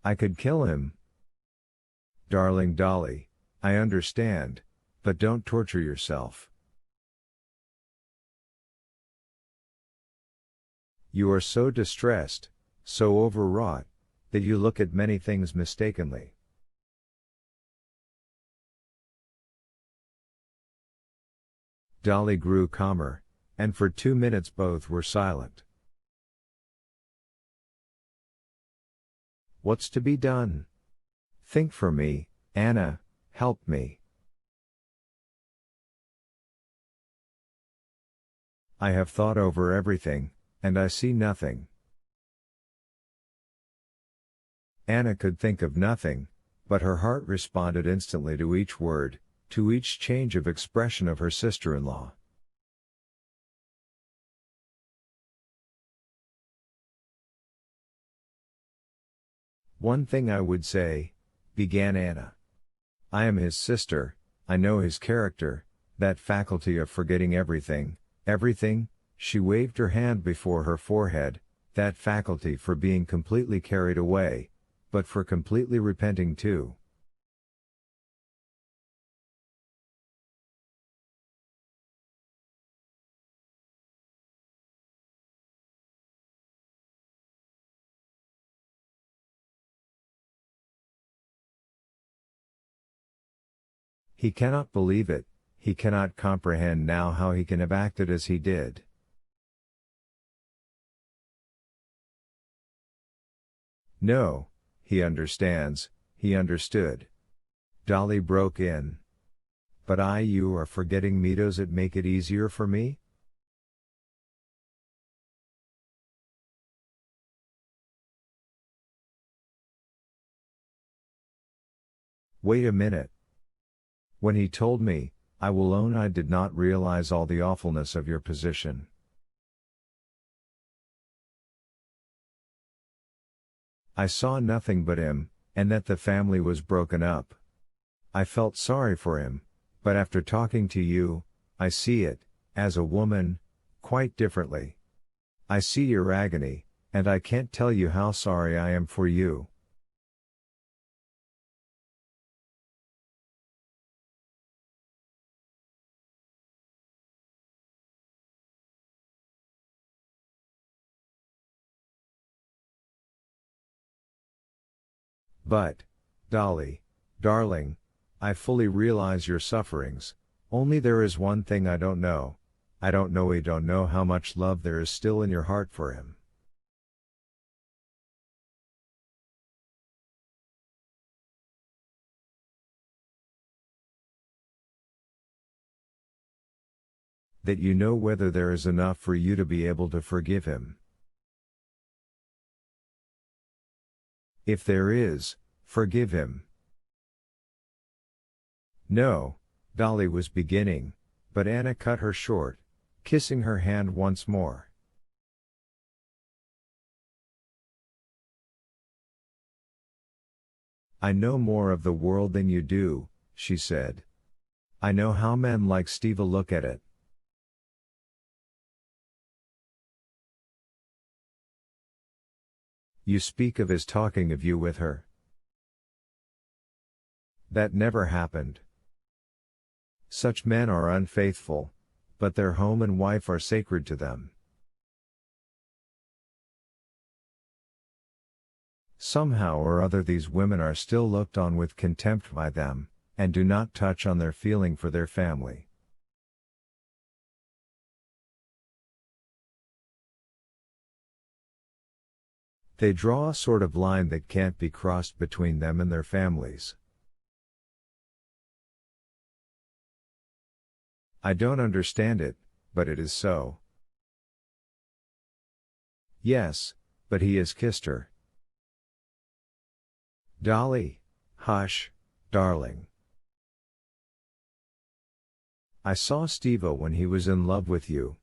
I could kill him. Darling Dolly, I understand, but don't torture yourself. You are so distressed, so overwrought, that you look at many things mistakenly. Dolly grew calmer, and for 2 minutes both were silent. What's to be done? Think for me, Anna, help me. I have thought over everything, and I see nothing. Anna could think of nothing, but her heart responded instantly to each word, to each change of expression of her sister-in-law. One thing I would say, began Anna. I am his sister, I know his character, that faculty of forgetting everything, everything, she waved her hand before her forehead, that faculty for being completely carried away, but for completely repenting too. He cannot believe it, he cannot comprehend now how he can have acted as he did. No, he understands, he understood. Dolly broke in. But you are forgetting me. Does it make it easier for me? Wait a minute. When he told me, I will own I did not realize all the awfulness of your position. I saw nothing but him, and that the family was broken up. I felt sorry for him, but after talking to you, I see it, as a woman, quite differently. I see your agony, and I can't tell you how sorry I am for you. But, Dolly, darling, I fully realize your sufferings, only there is one thing I don't know. I don't know how much love there is still in your heart for him. That you know whether there is enough for you to be able to forgive him. If there is, forgive him. No, Dolly was beginning, but Anna cut her short, kissing her hand once more. I know more of the world than you do, she said. I know how men like Steva look at it. You speak of his talking of you with her. That never happened. Such men are unfaithful, but their home and wife are sacred to them. Somehow or other these women are still looked on with contempt by them, and do not touch on their feeling for their family. They draw a sort of line that can't be crossed between them and their families. I don't understand it, but it is so. Yes, but he has kissed her. Dolly, hush, darling. I saw Steva when he was in love with you.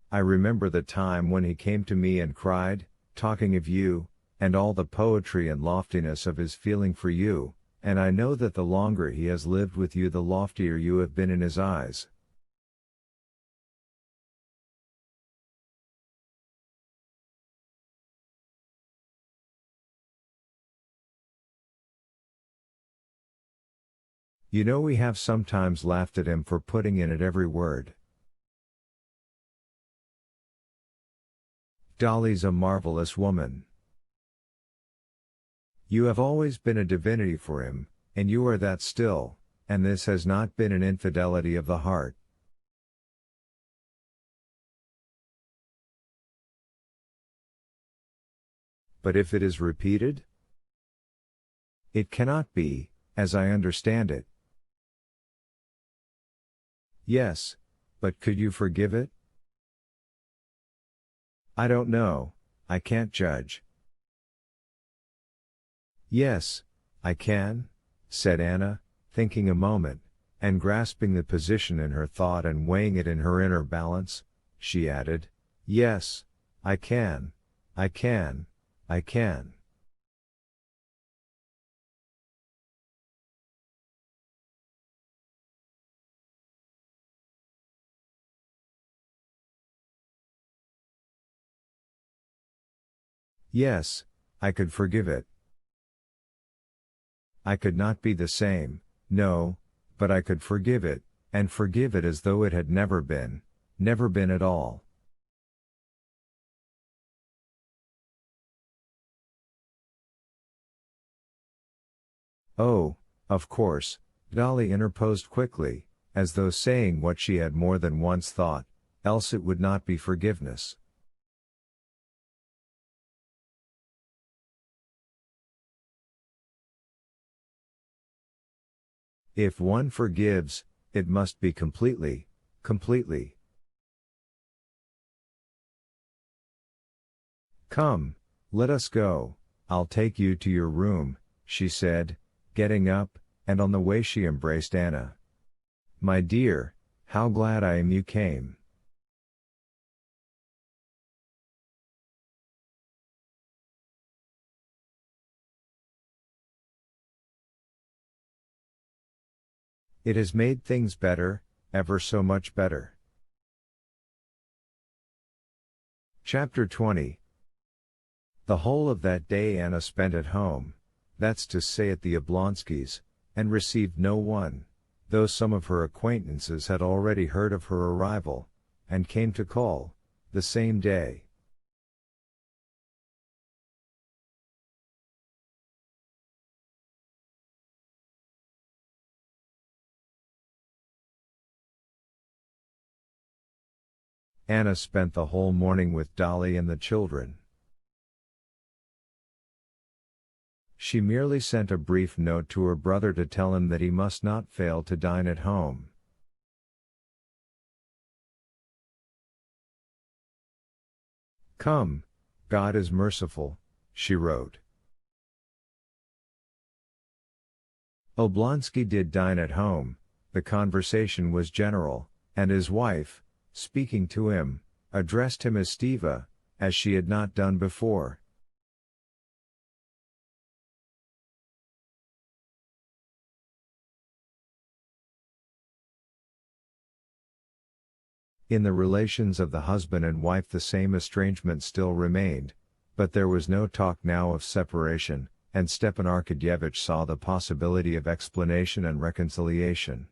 I remember the time when he came to me and cried, talking of you, and all the poetry and loftiness of his feeling for you, and I know that the longer he has lived with you the loftier you have been in his eyes. You know we have sometimes laughed at him for putting in it every word. Dolly's a marvelous woman. You have always been a divinity for him, and you are that still, and this has not been an infidelity of the heart. But if it is repeated? It cannot be, as I understand it. Yes, but could you forgive it? I don't know, I can't judge. Yes, I can, said Anna, thinking a moment, and grasping the position in her thought and weighing it in her inner balance, she added, yes, I can, I can, I can. Yes, I could forgive it. I could not be the same, no, but I could forgive it, and forgive it as though it had never been at all. Oh, of course, Dolly interposed quickly, as though saying what she had more than once thought, else it would not be forgiveness. If one forgives, it must be completely, completely. Come, let us go, I'll take you to your room, she said, getting up, and on the way she embraced Anna. My dear, how glad I am you came. It has made things better, ever so much better. Chapter 20. The whole of that day Anna spent at home, that's to say at the Oblonskys', and received no one, though some of her acquaintances had already heard of her arrival, and came to call, the same day. Anna spent the whole morning with Dolly and the children. She merely sent a brief note to her brother to tell him that he must not fail to dine at home. Come, God is merciful, she wrote. Oblonsky did dine at home, the conversation was general, and his wife, speaking to him, addressed him as Stiva, as she had not done before. In the relations of the husband and wife the same estrangement still remained, but there was no talk now of separation, and Stepan Arkadyevitch saw the possibility of explanation and reconciliation.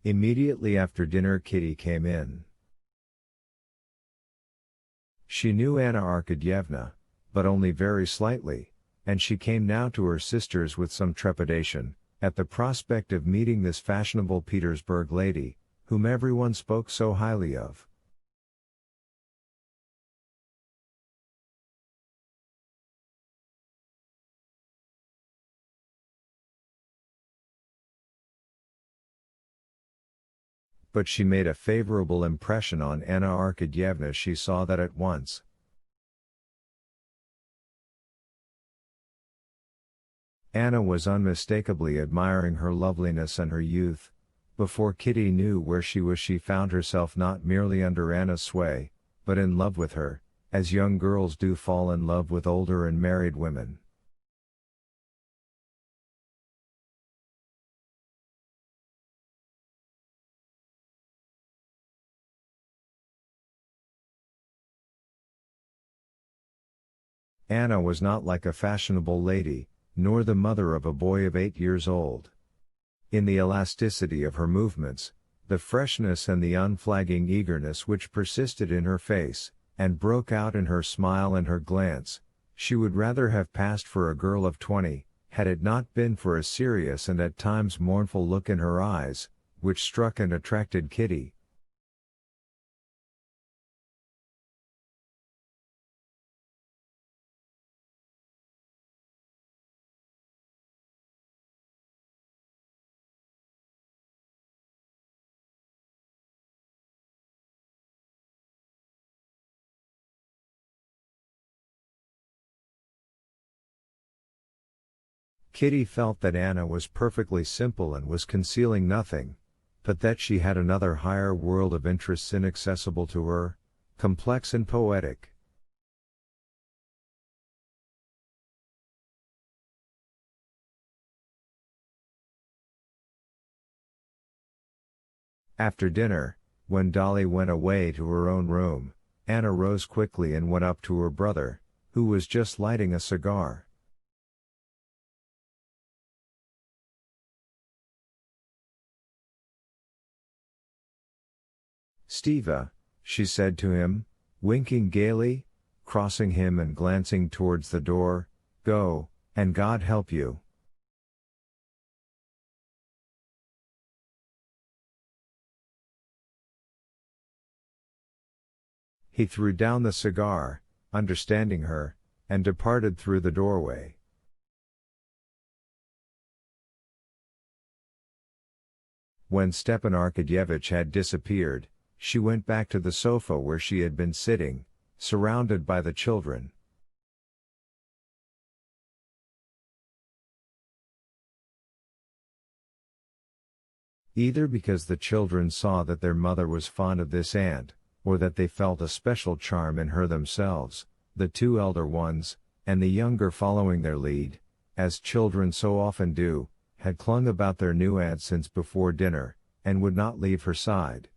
Immediately after dinner Kitty came in. She knew Anna Arkadyevna, but only very slightly, and she came now to her sisters with some trepidation, at the prospect of meeting this fashionable Petersburg lady, whom everyone spoke so highly of. But she made a favorable impression on Anna Arkadyevna, she saw that at once. Anna was unmistakably admiring her loveliness and her youth. Before Kitty knew where she was she found herself not merely under Anna's sway, but in love with her, as young girls do fall in love with older and married women. Anna was not like a fashionable lady, nor the mother of a boy of 8 years old. In the elasticity of her movements, the freshness and the unflagging eagerness which persisted in her face, and broke out in her smile and her glance, she would rather have passed for a girl of 20, had it not been for a serious and at times mournful look in her eyes, which struck and attracted Kitty. Kitty felt that Anna was perfectly simple and was concealing nothing, but that she had another higher world of interests inaccessible to her, complex and poetic. After dinner, when Dolly went away to her own room, Anna rose quickly and went up to her brother, who was just lighting a cigar. "Steva," she said to him, winking gaily, crossing him and glancing towards the door, "go, and God help you." He threw down the cigar, understanding her, and departed through the doorway. When Stepan Arkadyevitch had disappeared, she went back to the sofa where she had been sitting, surrounded by the children. Either because the children saw that their mother was fond of this aunt, or that they felt a special charm in her themselves, the two elder ones, and the younger following their lead, as children so often do, had clung about their new aunt since before dinner, and would not leave her side.